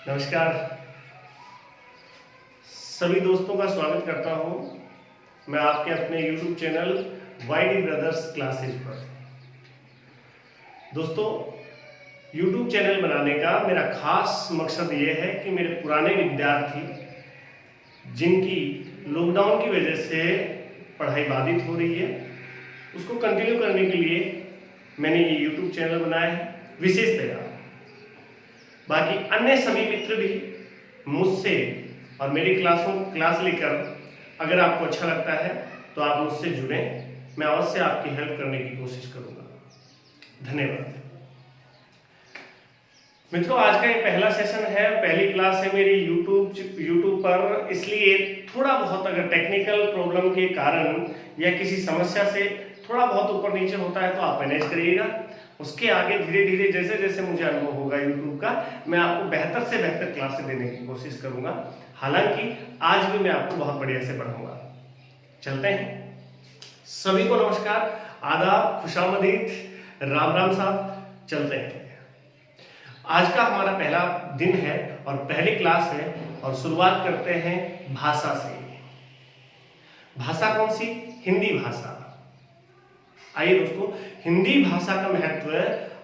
नमस्कार सभी दोस्तों का स्वागत करता हूं मैं आपके अपने YouTube channel YD brothers classes पर। दोस्तों, YouTube चैनल बनाने का मेरा खास मकसद ये है कि मेरे पुराने विद्यार्थी जिनकी लॉकडाउन की वजह से पढ़ाई बाधित हो रही है उसको कंटिन्यू करने के लिए मैंने ये YouTube चैनल बनाया है विशेषतया। बाकी अन्य सभी मित्र भी मुझसे और मेरी क्लास लेकर अगर आपको अच्छा लगता है तो आप मुझसे जुड़ें, मैं अवश्य आपकी हेल्प करने की कोशिश करूंगा। धन्यवाद मित्रों। आज का ये पहला सेशन है, पहली क्लास है मेरी YouTube पर, इसलिए थोड़ा बहुत अगर टेक्निकल प्रॉब्लम के कारण या किसी समस्या से थोड़ा बहुत ऊपर नीचे होता है तो आप मैनेज करिएगा। उसके आगे धीरे धीरे जैसे जैसे मुझे अनुभव होगा YouTube का, मैं आपको बेहतर से बेहतर क्लासेस देने की कोशिश करूंगा। हालांकि आज भी मैं आपको बहुत बढ़िया से पढ़ाऊंगा। चलते हैं। सभी को नमस्कार, आदाब, खुशामदीद, राम राम साहब। चलते हैं। आज का हमारा पहला दिन है और पहली क्लास है और शुरुआत करते हैं भाषा से। भाषा कौन सी? हिंदी भाषा। आइए दोस्तों, हिंदी भाषा का महत्व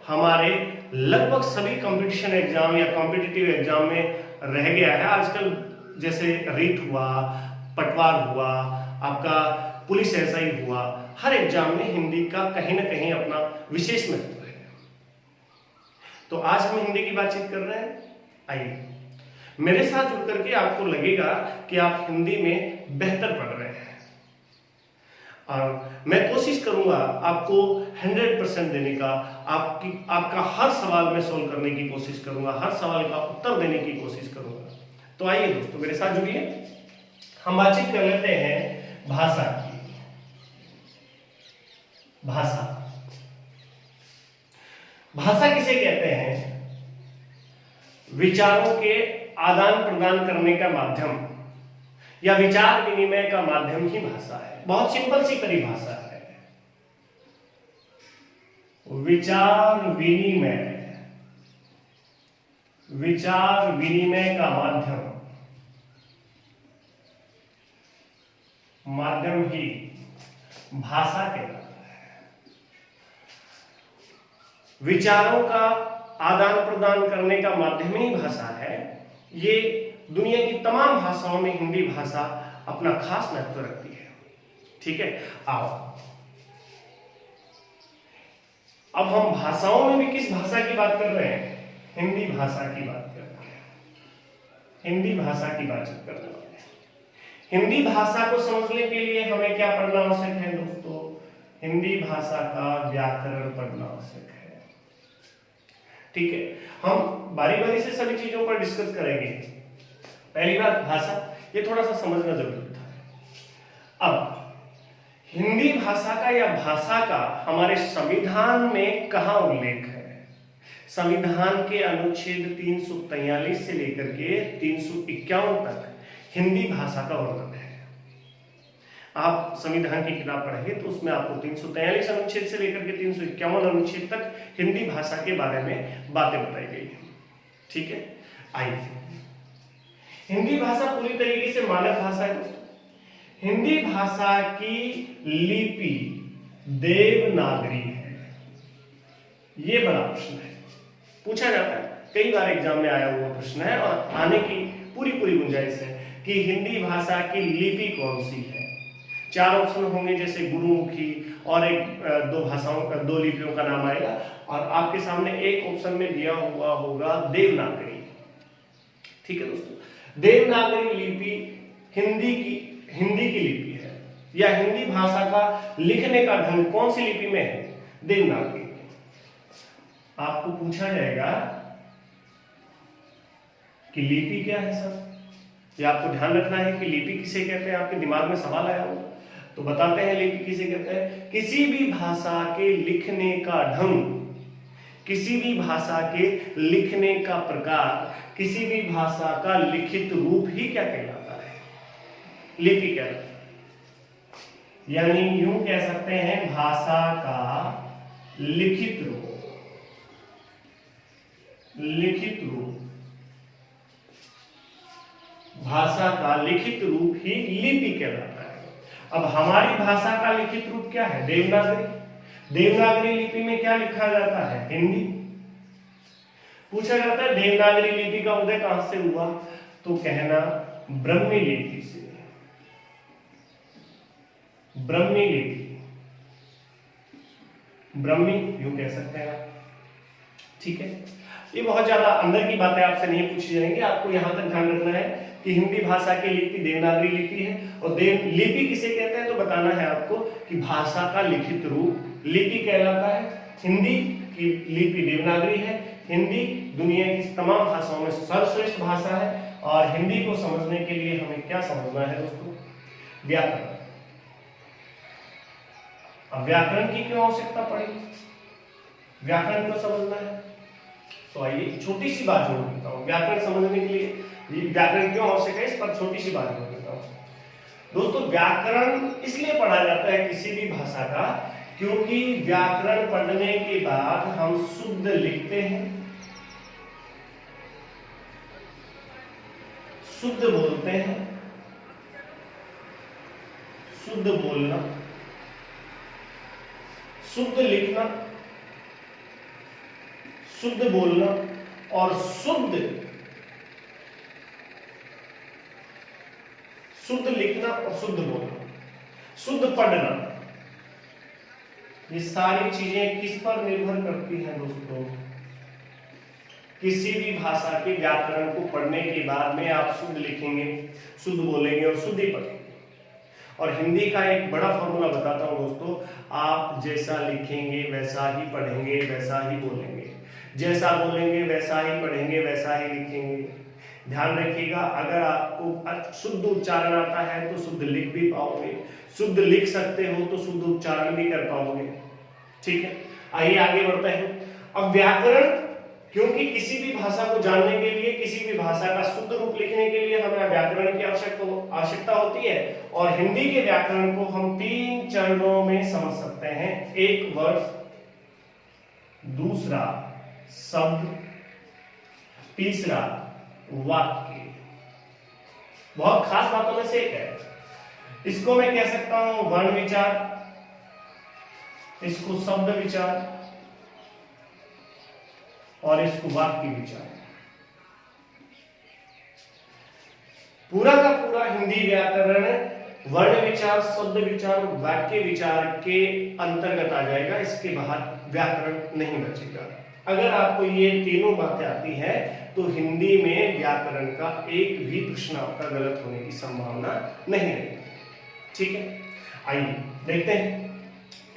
हमारे लगभग सभी कंपटीशन एग्जाम या कॉम्पिटिटिव एग्जाम में रह गया है आजकल। जैसे रीट हुआ, पटवार हुआ, आपका पुलिस एसआई हुआ, हर एग्जाम में हिंदी का कहीं ना कहीं अपना विशेष महत्व है। तो आज हम हिंदी की बातचीत कर रहे हैं। आइए मेरे साथ जुड़ करके आपको लगेगा कि आप हिंदी में बेहतर पढ़ रहे हैं और मैं कोशिश करूंगा आपको 100% देने का। आपका हर सवाल में सोल्व करने की कोशिश करूंगा, हर सवाल का उत्तर देने की कोशिश करूंगा। तो आइए दोस्तों मेरे साथ जुड़िए। हम बातचीत कर लेते हैं भाषा की। भाषा किसे कहते हैं? विचारों के आदान प्रदान करने का माध्यम या विचार विनिमय का माध्यम ही भाषा है। बहुत सिंपल सी परिभाषा है। विचार विनिमय का माध्यम ही भाषा कहलाता है। विचारों का आदान प्रदान करने का माध्यम ही भाषा है। ये दुनिया की तमाम भाषाओं में हिंदी भाषा अपना खास महत्व रखती है। ठीक है, आओ अब हम भाषाओं में भी किस भाषा की बात कर रहे हैं? हिंदी भाषा की बात कर रहे हैं। हिंदी भाषा की बातचीत कर रहे हैं। हिंदी भाषा को समझने के लिए हमें क्या पढ़ना आवश्यक है दोस्तों? हिंदी भाषा का व्याकरण पढ़ना आवश्यक है। ठीक है, हम बारी बारी से सभी चीजों पर डिस्कस करेंगे। पहली बात भाषा, ये थोड़ा सा समझना जरूरी था। अब हिंदी भाषा का या भाषा का हमारे संविधान में कहां उल्लेख है? संविधान के अनुच्छेद 343 से लेकर के 351 तक हिंदी भाषा का वर्णन है। आप संविधान की किताब पढ़ेंगे तो उसमें आपको 343 अनुच्छेद से लेकर के 351 अनुच्छेद तक हिंदी भाषा के बारे में बातें बताई गई है। ठीक है, आइए हिंदी भाषा पूरी तरीके से मानव भाषा है। हिंदी भाषा की लिपि देवनागरी है। ये बड़ा प्रश्न है, पूछा जाता है, कई बार एग्जाम में आया हुआ प्रश्न है और आने की पूरी गुंजाइश है कि हिंदी भाषा की लिपि कौन सी है। 4 ऑप्शन होंगे, जैसे गुरुमुखी और दो लिपियों का नाम आएगा और आपके सामने एक ऑप्शन में दिया हुआ होगा देवनागरी। ठीक है दोस्तों, देवनागरी लिपि हिंदी की लिपि है या हिंदी भाषा का लिखने का ढंग कौन सी लिपि में है? देवनागरी। आपको पूछा जाएगा कि लिपि क्या है सर? ये आपको ध्यान रखना है कि लिपि किसे कहते हैं। आपके दिमाग में सवाल आया होगा तो बताते हैं लिपि किसे कहते हैं। किसी भी भाषा के लिखने का ढंग, किसी भी भाषा के लिखने का प्रकार, किसी भी भाषा का लिखित रूप ही क्या कहलाता है? लिपि कहलाता है। यानी यूं कह सकते हैं भाषा का लिखित रूप भाषा का लिखित रूप ही लिपि कहलाता है। अब हमारी भाषा का लिखित रूप क्या है? देवनागरी। देवनागरी लिपि में क्या लिखा जाता है? हिंदी। पूछा जाता है देवनागरी लिपि का उदय कहां से हुआ, तो कहना ब्राह्मी लिपि से। ब्राह्मी लिपि, ब्राह्मी यूं कह सकते हैं आप, ठीक है। ये बहुत ज्यादा अंदर की बातें आपसे नहीं पूछी जाएंगी, आपको यहां तक ध्यान रखना है कि हिंदी भाषा की लिपि देवनागरी लिपि है। और लिपि किसे कहते हैं, तो बताना है आपको कि भाषा का लिखित रूप लिपि कहलाता है। हिंदी की लिपि देवनागरी है। हिंदी दुनिया की तमाम भाषाओं में सर्वश्रेष्ठ भाषा है। और हिंदी को समझने के लिए हमें क्या समझना है दोस्तों? व्याकरण। अब व्याकरण की क्यों आवश्यकता पड़ी? व्याकरण को समझना है, तो आइए छोटी सी बात जोड़ देता हूं। व्याकरण समझने के लिए व्याकरण क्यों आवश्यक है, इस पर छोटी सी बात जोड़ देता हूं। दोस्तों व्याकरण इसलिए पढ़ा जाता है किसी भी भाषा का, क्योंकि व्याकरण पढ़ने के बाद हम शुद्ध लिखते हैं, शुद्ध बोलते हैं। शुद्ध बोलना, शुद्ध लिखना, शुद्ध बोलना और शुद्ध लिखना और शुद्ध बोलना, शुद्ध पढ़ना, ये सारी चीजें किस पर निर्भर करती हैं दोस्तों? किसी भी भाषा के व्याकरण को पढ़ने के बाद में आप शुद्ध लिखेंगे, शुद्ध बोलेंगे और शुद्ध ही पढ़ेंगे। और हिंदी का एक बड़ा फॉर्मूला बताता हूं दोस्तों, आप जैसा लिखेंगे वैसा ही पढ़ेंगे, वैसा ही बोलेंगे। जैसा बोलेंगे वैसा ही पढ़ेंगे, वैसा ही लिखेंगे। ध्यान रखिएगा, अगर आपको शुद्ध उच्चारण आता है तो शुद्ध लिख भी पाओगे, शुद्ध लिख सकते हो तो शुद्ध उच्चारण भी कर पाओगे, ठीक है। आइए आगे बढ़ते हैं। अब व्याकरण, क्योंकि किसी भी भाषा को जानने के लिए, किसी भी भाषा का शुद्ध रूप लिखने के लिए हमें व्याकरण की आवश्यकता होती है। और हिंदी के व्याकरण को हम 3 चरणों में समझ सकते हैं। एक वर्ड, दूसरा शब्द, तीसरा वाक्य। बहुत खास बातों में से एक है। इसको मैं कह सकता हूं वर्ण विचार, इसको शब्द विचार और इसको वाक्य विचार। पूरा का पूरा हिंदी व्याकरण वर्ण विचार, शब्द विचार, वाक्य विचार के अंतर्गत आ जाएगा। इसके बाहर व्याकरण नहीं बचेगा। अगर आपको ये तीनों बातें आती है तो हिंदी में व्याकरण का एक भी प्रश्न आपका गलत होने की संभावना नहीं है, ठीक है। आइए देखते हैं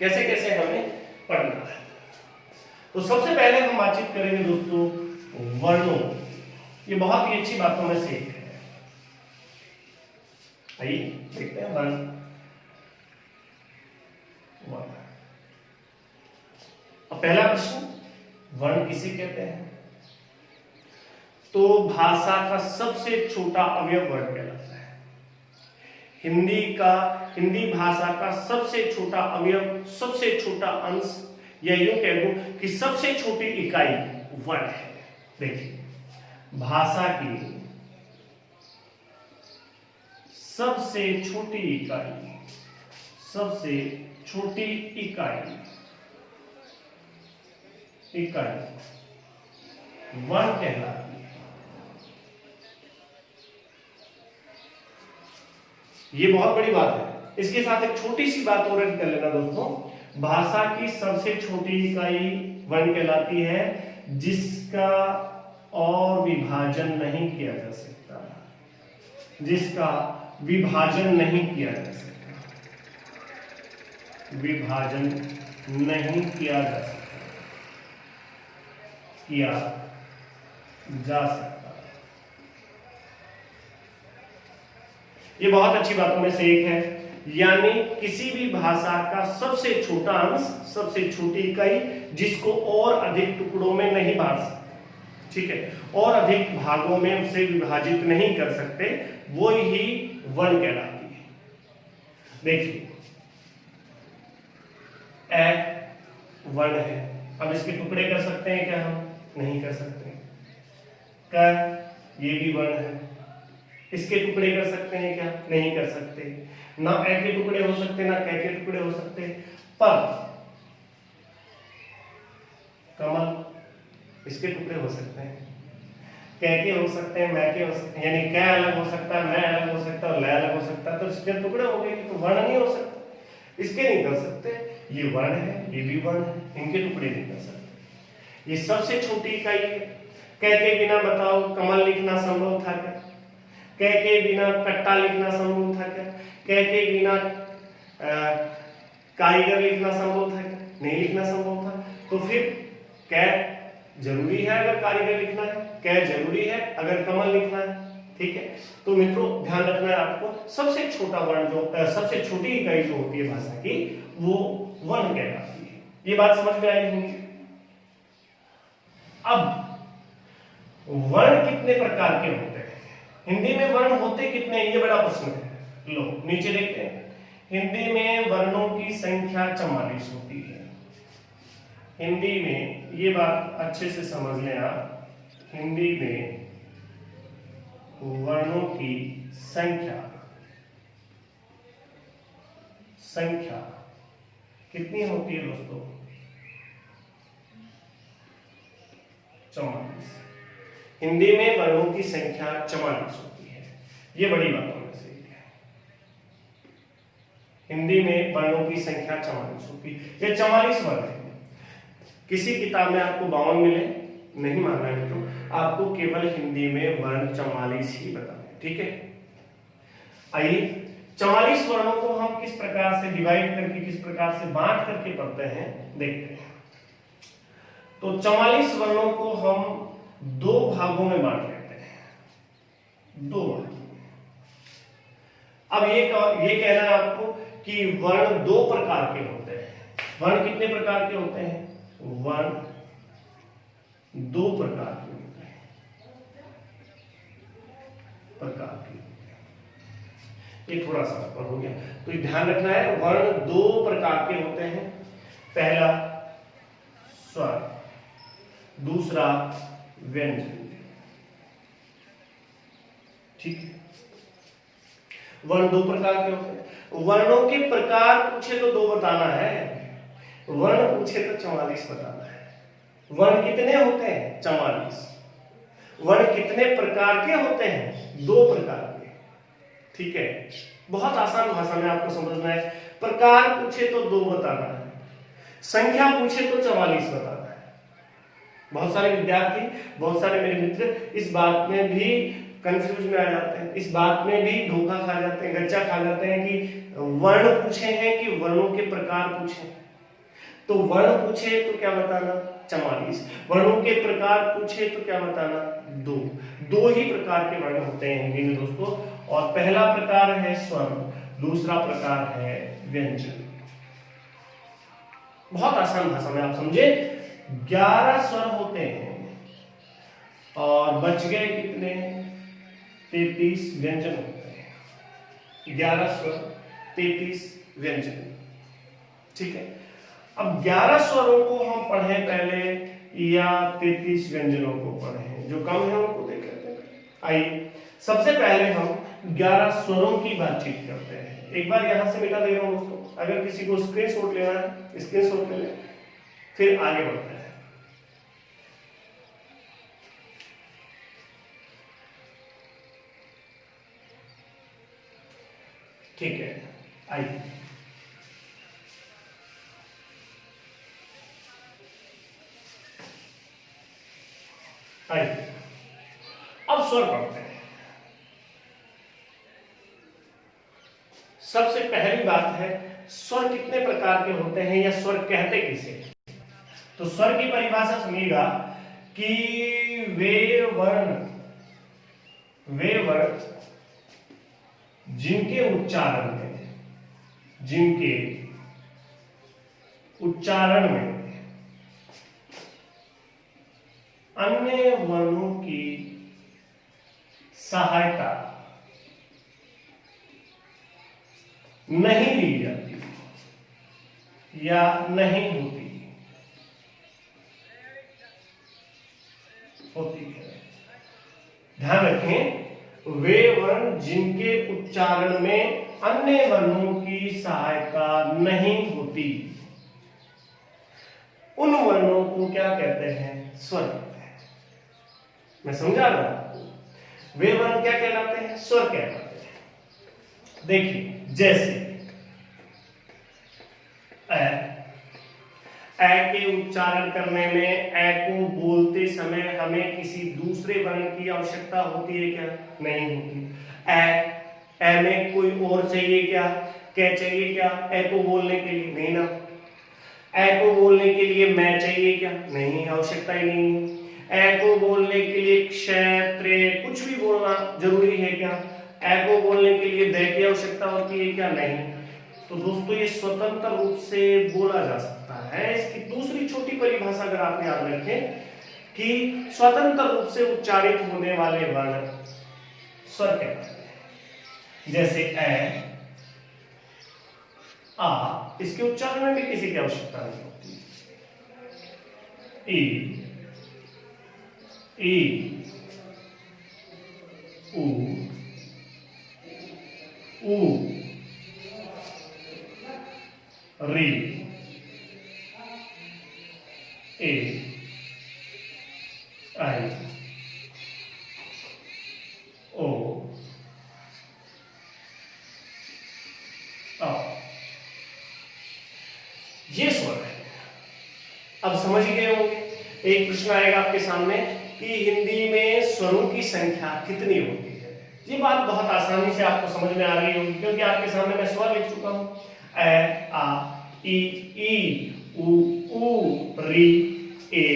कैसे कैसे हमें पढ़ना है। तो सबसे पहले हम बातचीत करेंगे दोस्तों वर्णों। ये बहुत ही अच्छी बातों में से एक है। आइए देखते हैं वर्ण। अब पहला प्रश्न, वर्ण किसे कहते हैं? तो भाषा का सबसे छोटा अवयव वर्ण कहलाता है। हिंदी भाषा का सबसे छोटा अवयव, सबसे छोटा अंश, या यूं कह दूं कि सबसे छोटी इकाई वर्ण है। देखिए, भाषा की सबसे छोटी इकाई, सबसे छोटी इकाई वर्ण कहलाती है। ये बहुत बड़ी बात है। इसके साथ एक छोटी सी बात और कर लेना दोस्तों, भाषा की सबसे छोटी इकाई वर्ण कहलाती है जिसका और विभाजन नहीं किया जा सकता, जिसका विभाजन नहीं किया जा सकता, विभाजन नहीं किया जा सकता, किया जा सकता। ये बहुत अच्छी बातों में से एक है। यानी किसी भी भाषा का सबसे छोटा अंश, सबसे छोटी इकाई, जिसको और अधिक टुकड़ों में नहीं बांट सकते, ठीक है, और अधिक भागों में उसे विभाजित नहीं कर सकते, वो ही वर्ण कहलाती है। देखिए, ए वर्ण है। अब इसके टुकड़े कर सकते हैं क्या? हम नहीं कर सकते। क ये भी वर्ण है, इसके टुकड़े कर सकते हैं क्या? नहीं कर सकते। ना ए के टुकड़े हो सकते, ना कै के टुकड़े हो सकते। पर कमल इसके टुकड़े हो सकते हैं, कै के हो सकते हैं, मैं के हो सकते हैं, यानी कै अलग हो सकता है, मैं अलग हो सकता है, लय अलग हो सकता है, तो इसके टुकड़े हो गए। तो वर्ण नहीं हो सकता, इसके नहीं कर सकते। ये वर्ण है, ये भी वर्ण है, इनके टुकड़े नहीं कर सकते। ये सबसे छोटी इकाई है। कै के बिना बताओ कमल लिखना संभव था क्या? कै के बिना कट्टा लिखना संभव था क्या? कै के बिना कारीगर लिखना संभव था क्या? नहीं लिखना संभव था। तो फिर कै जरूरी है अगर कारीगर लिखना है, कै जरूरी है अगर कमल लिखना है। ठीक है, तो मित्रों ध्यान रखना है आपको, सबसे छोटा वर्ण जो सबसे छोटी इकाई जो होती है भाषा की, वो वर्ण कहलाती है। ये बात समझ में आई होगी। अब वर्ण कितने प्रकार के होते हैं? हिंदी में वर्ण होते कितने, ये बड़ा प्रश्न है। लो नीचे देखते हैं। हिंदी में वर्णों की संख्या 44 होती है। हिंदी में, ये बात अच्छे से समझ लें आप, हिंदी में वर्णों की संख्या कितनी होती है दोस्तों? 44। हिंदी में वर्णों की संख्या 44 होती है। ये बड़ी बातों में से है। हिंदी में वर्णों की संख्या 44 होती है। ये 44 वर्ण है। किसी किताब में आपको 52 मिले, नहीं मानना है तो आपको केवल हिंदी में वर्ण 44 ही बताना। ठीक है, आइए 44 वर्णों को हम किस प्रकार से डिवाइड करके, किस प्रकार से बांट करके पढ़ते हैं देखते हैं। तो 44 वर्णों को हम दो भागों में बांट लेते हैं, दो भागों में। अब ये कहना है आपको कि वर्ण दो प्रकार के होते हैं। वर्ण कितने प्रकार के होते हैं? वर्ण दो प्रकार के होते हैं, ये थोड़ा सा ऊपर हो गया, तो ये ध्यान रखना है। वर्ण दो प्रकार के होते हैं। पहला स्वर, दूसरा व्यंजन। ठीक है, वर्ण दो प्रकार के होते हैं। वर्णों के प्रकार पूछे तो दो बताना है, वर्ण पूछे तो 44 बताना है। वर्ण कितने होते हैं? 44। वर्ण कितने प्रकार के होते हैं? दो प्रकार के। ठीक है, बहुत आसान भाषा में आपको समझना है। प्रकार पूछे तो दो बताना है, संख्या पूछे तो 44 बताना है। बहुत सारे विद्यार्थी, बहुत सारे मेरे मित्र इस बात में भी कंफ्यूज में आ जाते हैं, इस बात में भी धोखा खा जाते हैं, गच्चा खा जाते हैं कि वर्ण पूछे हैं कि वर्णों के प्रकार पूछे। तो वर्ण पूछे तो क्या बताना? 44। वर्णों के प्रकार पूछे तो क्या बताना? दो ही प्रकार के वर्ण होते हैं हिंदी में दोस्तों। और पहला प्रकार है स्वर, दूसरा प्रकार है व्यंजन। बहुत आसान भाषा में आप समझे। 11 स्वर होते हैं और बच गए कितने? 33 व्यंजन होते हैं। 11 स्वर, 33 व्यंजन। ठीक है, अब 11 स्वरों को हम पढ़ें पहले या 33 व्यंजनों को पढ़ें? जो कम है उनको देख लेते हैं। आइए सबसे पहले हम 11 स्वरों की बातचीत करते हैं। एक बार यहां से मिटा दे रहा हूं दोस्तों, अगर किसी को स्क्रीनशॉट लेना है स्क्रीनशॉट ले लें, फिर आगे बढ़ते हैं। ठीक है, आइए अब स्वर पढ़ते हैं। सबसे पहली बात है, स्वर कितने प्रकार के होते हैं या स्वर कहते किसे? तो स्वर की परिभाषा सुनिएगा कि वे वर्ण जिनके उच्चारण में अन्य वर्णों की सहायता नहीं ली जाती या नहीं होती है। ध्यान रखें, वे वर्ण जिनके उच्चारण में अन्य वर्णों की सहायता नहीं होती, उन वर्णों को क्या कहते हैं? स्वर कहते हैं। मैं समझा रहा हूं आपको। वे वर्ण क्या कहलाते हैं? स्वर कहलाते हैं। देखिए, जैसे ए के उच्चारण करने में, ए को बोलते समय हमें किसी दूसरे वर्ण की आवश्यकता होती है क्या? नहीं होती। ए में कोई और चाहिए क्या? क्या चाहिए क्या ए को बोलने के लिए? नहीं ना। ए को बोलने के लिए मैं चाहिए क्या? नहीं, आवश्यकता ही नहीं है। ए को बोलने के लिए क्षेत्र कुछ भी बोलना जरूरी है क्या? ए को बोलने के लिए द की आवश्यकता होती है क्या? नहीं। तो दोस्तों, ये स्वतंत्र रूप से बोला जा सकता है। इसकी दूसरी छोटी परिभाषा अगर आप याद रखें कि स्वतंत्र रूप से उच्चारित होने वाले वर्ण स्वर कहलाते हैं। जैसे ए, आ, इसके उच्चारण में भी किसी की आवश्यकता नहीं होती। ई, ऊ, री, ए, आई, ओ, आ। ये स्वर है। अब समझ गए होंगे। एक प्रश्न आएगा आपके सामने कि हिंदी में स्वरों की संख्या कितनी होती है। ये बात बहुत आसानी से आपको समझ में आ रही होगी, क्योंकि आपके सामने मैं स्वर लिख चुका हूं। ए, आ, ई, ऊ, री, ए,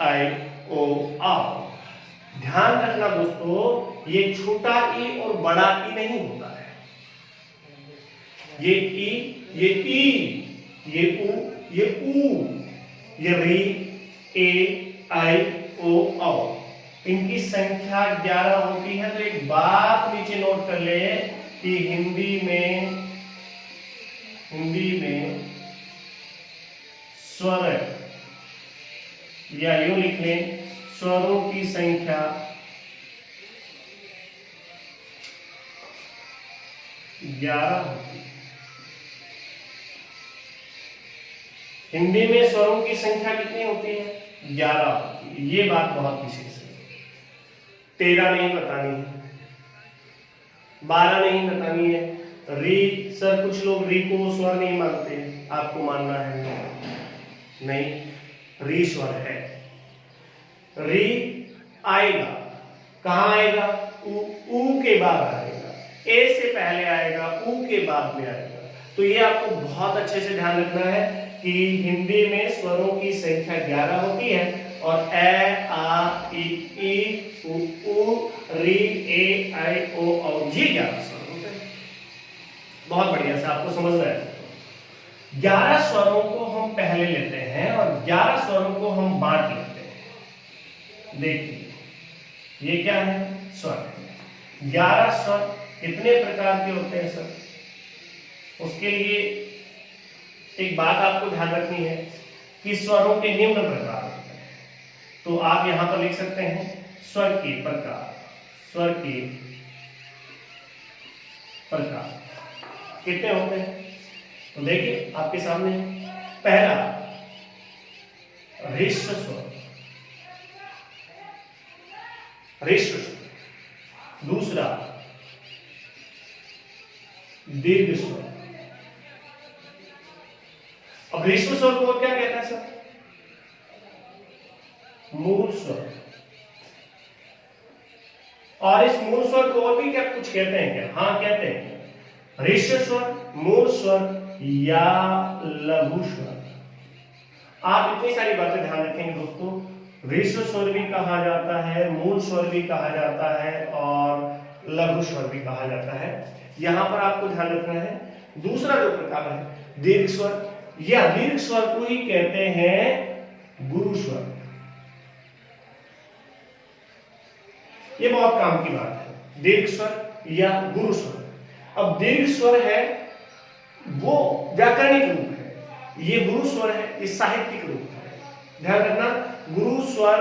आई, ओ, आ। ध्यान रखना दोस्तों, ये छोटा ई और बड़ा ई नहीं होता है। ये ई, ये ई, ये ऊ, ये ऊ, ये री, ए, आई, ओ, औ। इनकी संख्या 11 होती है। तो एक बात नीचे नोट कर ले कि हिंदी में स्वर, या यूं लिख लें, स्वरों की संख्या 11 होती है। हिंदी में स्वरों की संख्या कितनी होती है? 11 होती है। ये बात बहुत विशेष है। 13 नहीं बतानी है, 12 नहीं बतानी है। री, सर कुछ लोग री को स्वर नहीं मानते, आपको मानना है? नहीं, री स्वर है। री आएगा, कहां आएगा? ऊ के बाद आएगा। ए से पहले आएगा, ऊ के बाद में आएगा। तो ये आपको बहुत अच्छे से ध्यान रखना है कि हिंदी में स्वरों की संख्या 11 होती है और ए, आ, ई, ऊ, री, ए, आई, ओ, औ, ये 11 स्वर होते हैं। बहुत बढ़िया से आपको समझ रहा है। 11 स्वरों को हम पहले लेते हैं और 11 स्वरों को हम बांट लेते हैं। देखिए, ये क्या है? स्वर है। 11 स्वर कितने प्रकार के होते हैं सर? उसके लिए एक बात आपको ध्यान रखनी है कि स्वरों के निम्न प्रकार होते हैं। तो आप यहां पर लिख सकते हैं स्वर के प्रकार। स्वर के प्रकार कितने होते हैं? तो देखिए आपके सामने, पहला ह्रस्व स्वर, ह्रस्व स्वर। दूसरा दीर्घ स्वर। अब ह्रस्व स्वर को क्या कहता है सर? मूल स्वर। और इस मूल स्वर को और भी क्या कुछ कहते हैं क्या? हाँ कहते हैं, ह्रस्व स्वर, मूल स्वर या लघु स्वर। आप इतनी सारी बातें ध्यान रखेंगे दोस्तों। ह्रस्व स्वर भी कहा जाता है, मूल स्वर भी कहा जाता है और लघु स्वर भी कहा जाता है। यहां पर आपको ध्यान रखना है। दूसरा जो प्रकार है दीर्घ स्वर, या दीर्घ स्वर को ही कहते हैं गुरु स्वर। ये बहुत काम की बात है, दीर्घ स्वर या गुरु स्वर। अब दीर्घ स्वर है वो व्याकरणिक रूप है, ये गुरु स्वर है ये साहित्यिक रूप है। ध्यान रखना, गुरु स्वर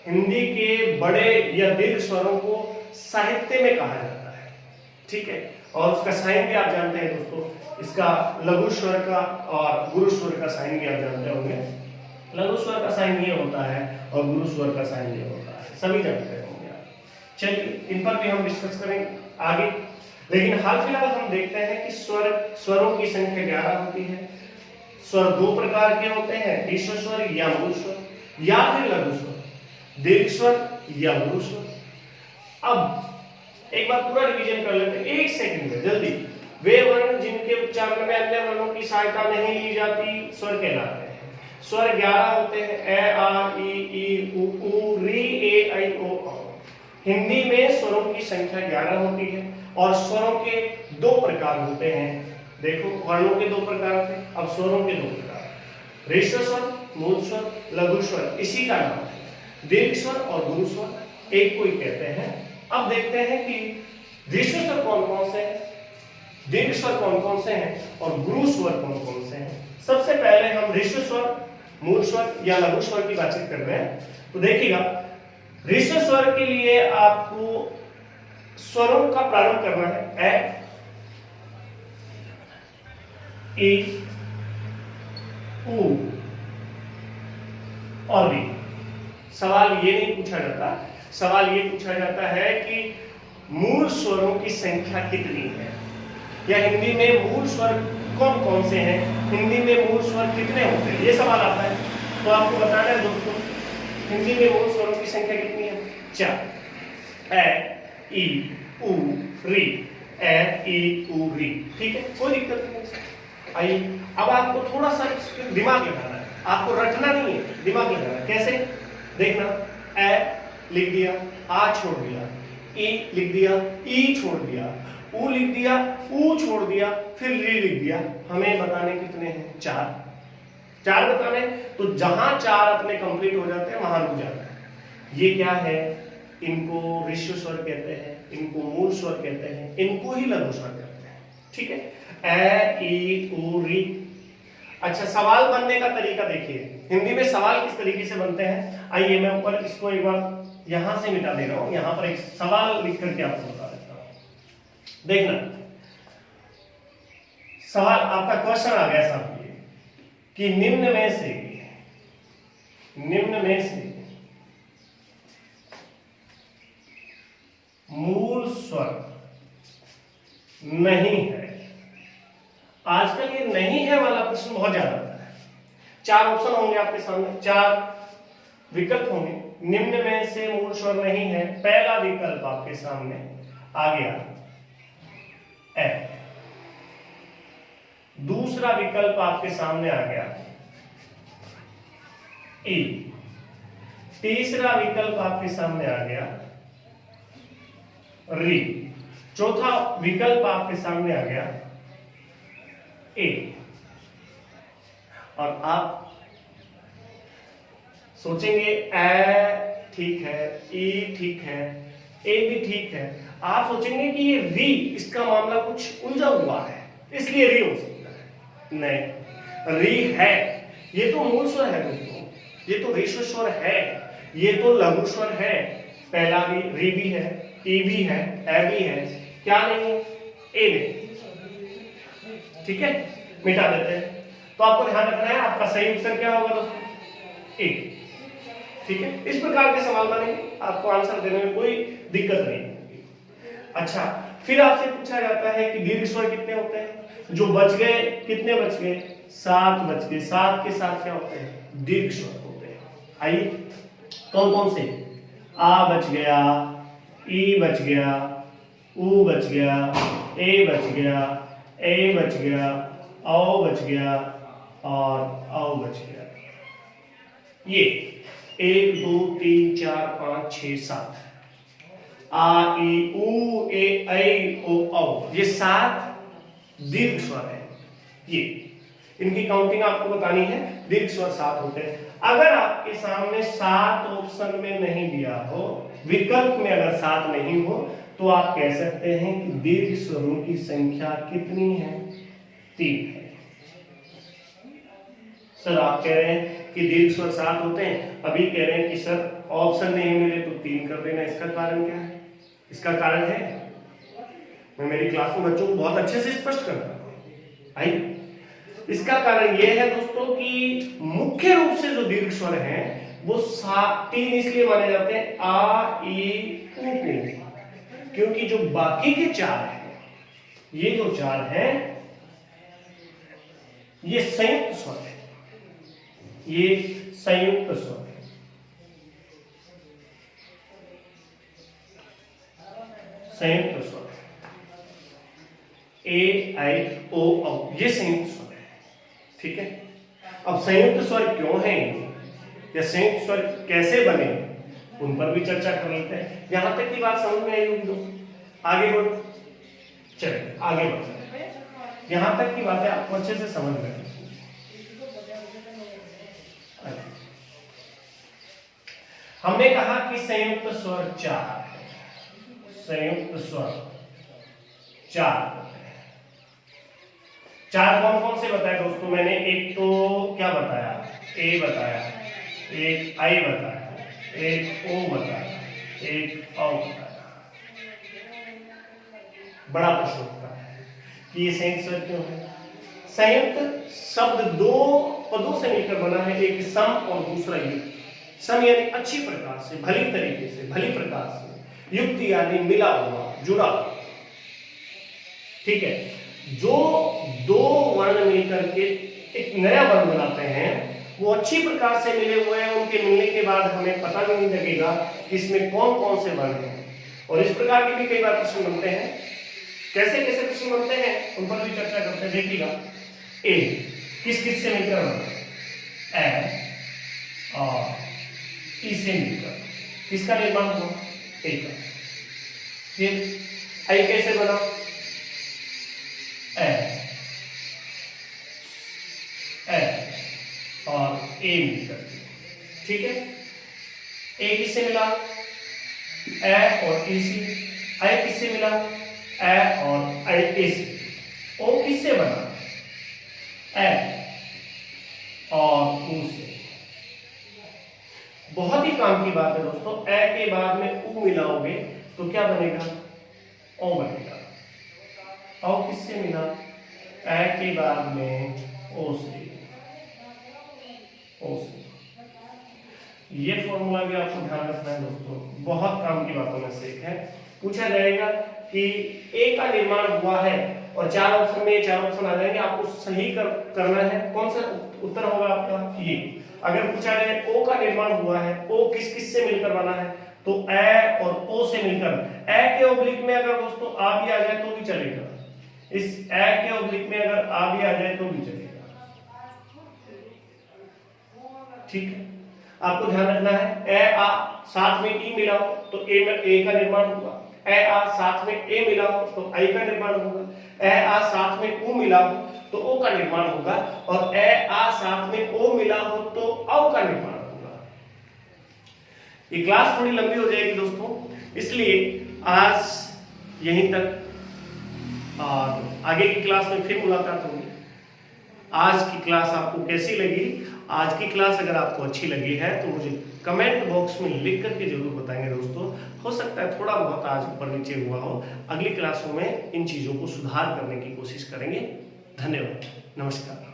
हिंदी के बड़े या दीर्घ स्वरों को साहित्य में कहा जाता है, ठीक है। और उसका साइन भी आप जानते हैं दोस्तों, इसका लघु स्वर का और गुरु स्वर का साइन भी आप जानते होंगे। लघु स्वर का साइन ये होता है और गुरु स्वर का साइन ये होता है, सभी जानते होंगे आप। चलिए इन पर भी हम डिस्कस करेंगे आगे, लेकिन हाल फिलहाल हम देखते हैं कि स्वरों की संख्या 11 होती है। स्वर दो प्रकार के होते हैं, ईश्वर स्वर या मूल स्वर या फिर लघु स्वर, दीर्घ स्वर या गुरु स्वर। अब एक बार पूरा रिवीजन कर लेते हैं, एक सेकंड में जल्दी। वे वर्ण जिनके उच्चारण में अन्य वर्णों की सहायता नहीं ली जाती स्वर कहलाते हैं। स्वर 11 होते हैं, ए आ ई उ री ए ऐ ओ औ। हिंदी में स्वरों की संख्या 11 होती है और स्वरों के दो प्रकार होते हैं। देखो वर्णों के दो प्रकार थे, अब स्वरों के दो प्रकार, ऋश्व स्वर, मूल स्वर, लघु स्वर, इसी का नाम है। दीर्घ स्वर और गुरु स्वर एक को ही कहते हैं। अब देखते हैं कि ऋश्व स्वर कौन कौन से हैं, दीर्घ स्वर कौन कौन से हैं और गुरु स्वर कौन कौन से हैं। सबसे पहले हम ऋश्व स्वर, मूल स्वर या लघु स्वर की बातचीत कर रहे हैं। तो देखिएगा, ऋश्व स्वर के लिए आपको स्वरों का प्रारंभ करना है ए, ई, उ और री। सवाल ये नहीं पूछा जाता, सवाल ये पूछा जाता है कि मूल स्वरों की संख्या कितनी है, या हिंदी में मूल स्वर कौन कौन से हैं, हिंदी में मूल स्वर कितने होते हैं, ये सवाल आता है। तो आपको बताना है दोस्तों, हिंदी में मूल स्वरों की संख्या कितनी है, 4, ए ई उ री, ए ई उ री, ठीक है, कोई दिक्कत नहीं। आइए अब आपको थोड़ा सा दिमाग लगाना है, आपको रटना नहीं है, दिमाग लगाना है। कैसे देखना, ए लिख दिया, आ छोड़ दिया, ई लिख दिया, ई छोड़ दिया, उ लिख दिया, ऊ छोड़ दिया, फिर री लिख दिया। हमें बताने कितने हैं, 4 बताने। तो जहां 4 अपने कंप्लीट हो जाते हैं वहां रुक जाता है। ये क्या है, इनको ऋश्व स्वर कहते हैं, इनको मूल स्वर कहते हैं, इनको ही लघु स्वर कहते हैं, ठीक है। ए ई उ री। अच्छा, सवाल बनने का तरीका देखिए, हिंदी में सवाल किस तरीके से बनते हैं। आइए मैं ऊपर इसको एक बार यहां से मिटा दे रहा हूं, यहां पर एक सवाल लिख करके आपको बता देता हूं। देखना, सवाल आपका क्वेश्चन आ गया साहब ये कि निम्न में से मूल स्वर नहीं है। आजकल ये नहीं है वाला प्रश्न बहुत ज्यादा आता है। 4 ऑप्शन होंगे आपके सामने, 4 विकल्प होंगे, निम्न में से मूल स्वर नहीं है। पहला विकल्प आपके सामने आ गया ए, दूसरा विकल्प आपके सामने आ गया ई, तीसरा विकल्प आपके सामने आ गया री, चौथा विकल्प आपके सामने आ गया ए। और आप सोचेंगे ए ठीक है, ई ठीक है, ए भी ठीक है। आप सोचेंगे कि ये री, इसका मामला कुछ उलझा हुआ है, इसलिए री हो सकता है। नहीं, री है, ये तो मूल स्वर है दोस्तों, ये तो ऋश्व स्वर है, ये तो लघु स्वर है। पहला भी री भी है, ई भी है, ए भी है, क्या नहीं है, ए नहीं, ठीक है, मिटा देते हैं। तो आपको ध्यान रखना है, आपका सही उत्तर क्या होगा दोस्तों, ए, ठीक है। इस प्रकार के सवाल बनेंगे, आपको आंसर देने में कोई दिक्कत नहीं होगी। अच्छा, फिर आपसे पूछा जाता है कि दीर्घ स्वर कितने होते हैं, जो बच गए, कितने बच गए, 7 बच गए। 7 के साथ क्या होते हैं, दीर्घ स्वर होते हैं। आइए कौन कौन से, आ बच गया, ई बच गया, उ बच गया, ए बच गया, ए बच गया, औ बच गया और औ बच गया। ये 1 2 3 4 5 6 7, आ ई उ ए ऐ ओ औ, ये 7 दीर्घ स्वर है। ये इनकी काउंटिंग आपको बतानी है, दीर्घ स्वर 7 होते हैं। अगर आपके सामने 7 ऑप्शन में नहीं दिया हो, विकल्प में अगर 7 नहीं हो, तो आप कह सकते हैं कि दीर्घ स्वरों की संख्या कितनी है, 3 है। सर आप कह रहे हैं कि दीर्घ स्वर 7 होते हैं, अभी कह रहे हैं कि सर ऑप्शन नहीं मिले तो 3 कर देना, इसका कारण क्या है? इसका कारण है, मैं मेरी क्लास में बच्चों को बहुत अच्छे से स्पष्ट करता हूं। आइए, इसका कारण यह है दोस्तों कि मुख्य रूप से जो दीर्घ स्वर हैं वो 3 इसलिए माने जाते हैं आ ई उ को, क्योंकि जो बाकी के 4 हैं, ये जो 4 हैं ये संयुक्त स्वर है, ये संयुक्त स्वर है। संयुक्त स्वर ए आई ओ औ, ये संयुक्त स्वर है। ठीक है, अब संयुक्त स्वर क्यों है या संयुक्त स्वर कैसे बने, उन पर भी चर्चा कर लेते हैं। यहां तक की बात समझ में आई होगी दोस्तों, आगे बढ़, चलिए आगे बढ़ते हैं। यहां तक की बातें आपको अच्छे से समझ में आई। हमने कहा कि संयुक्त स्वर 4 है, संयुक्त स्वर 4 कौन कौन से बताए दोस्तों? मैंने एक तो क्या बताया, ए बताया, एक आई बताया, एक ओ बताया, एक औ बताया। बड़ा प्रश्न उठता है कि ये संयुक्त स्वर क्यों है? संयुक्त शब्द 2 पदों से मिलकर बना है, एक सम और दूसरा युक्त। सम यानी अच्छी प्रकार से, भली तरीके से, भली प्रकार से, युक्त यानी मिला हुआ, जुड़ा। ठीक है, जो 2 वर्ण मिलकर के एक नया वर्ण बनाते हैं वो अच्छी प्रकार से मिले हुए हैं, उनके मिलने के बाद हमें पता भी नहीं लगेगा कि इसमें कौन कौन से वर्ण हैं। और इस प्रकार के भी कई बार प्रश्न बनते हैं। कैसे कैसे प्रश्न बनते हैं उन पर भी चर्चा करते हैं। देखिएगा, ए किस किस से मिलकर बना, ए और ई से मिलकर किसका निर्माण हुआ, ए का। फिर आई कैसे बना, ए और ए मिलकर। ठीक है, ए किससे मिला, ए और ई से। आई किससे मिला, ए और ए से। ओ किससे बना, ए और उ से। बहुत ही काम की बात है दोस्तों, ए के बाद में उ मिलाओगे तो क्या बनेगा, ओ बनेगा। औ किससे मिला, ए के बाद में ओ से, ओ से। ये फॉर्मूला भी आपको ध्यान रखना है दोस्तों, बहुत काम की बातों में से एक है। पूछा जाएगा कि ए का निर्माण हुआ है और 4 ऑप्शन में 4 ऑप्शन आ जाएंगे, आपको सही करना है। कौन सा उत्तर होगा आपका, ये। अगर पूछा जाए ओ का निर्माण हुआ है, ओ किस किस से मिलकर बना है, तो ए और ओ से मिलकर। ए के ऑब्लिक में अगर दोस्तों आ भी आ जाए तो भी चलेगा, इस ए के ऑब्लिक में अगर आ भी आ जाए तो भी चलेगा। ठीक है, आपको ध्यान रखना है, ए आ साथ में ई मिला हो तो ए का निर्माण होगा, ए आ साथ में ए मिला हो तो आई का निर्माण होगा, ए आ साथ में उ मिला हो तो ओ का निर्माण होगा, और ए आ साथ में ओ मिला हो तो औ का निर्माण होगा। ये क्लास थोड़ी लंबी हो जाएगी दोस्तों, इसलिए आज यहीं तक, और आगे की क्लास में फिर मुलाकात होगी। आज की क्लास आपको कैसी लगी? आज की क्लास अगर आपको अच्छी लगी है तो मुझे कमेंट बॉक्स में लिख करके जरूर बताएंगे दोस्तों। हो सकता है थोड़ा बहुत आज ऊपर नीचे हुआ हो, अगली क्लासों में इन चीजों को सुधार करने की कोशिश करेंगे। धन्यवाद, नमस्कार।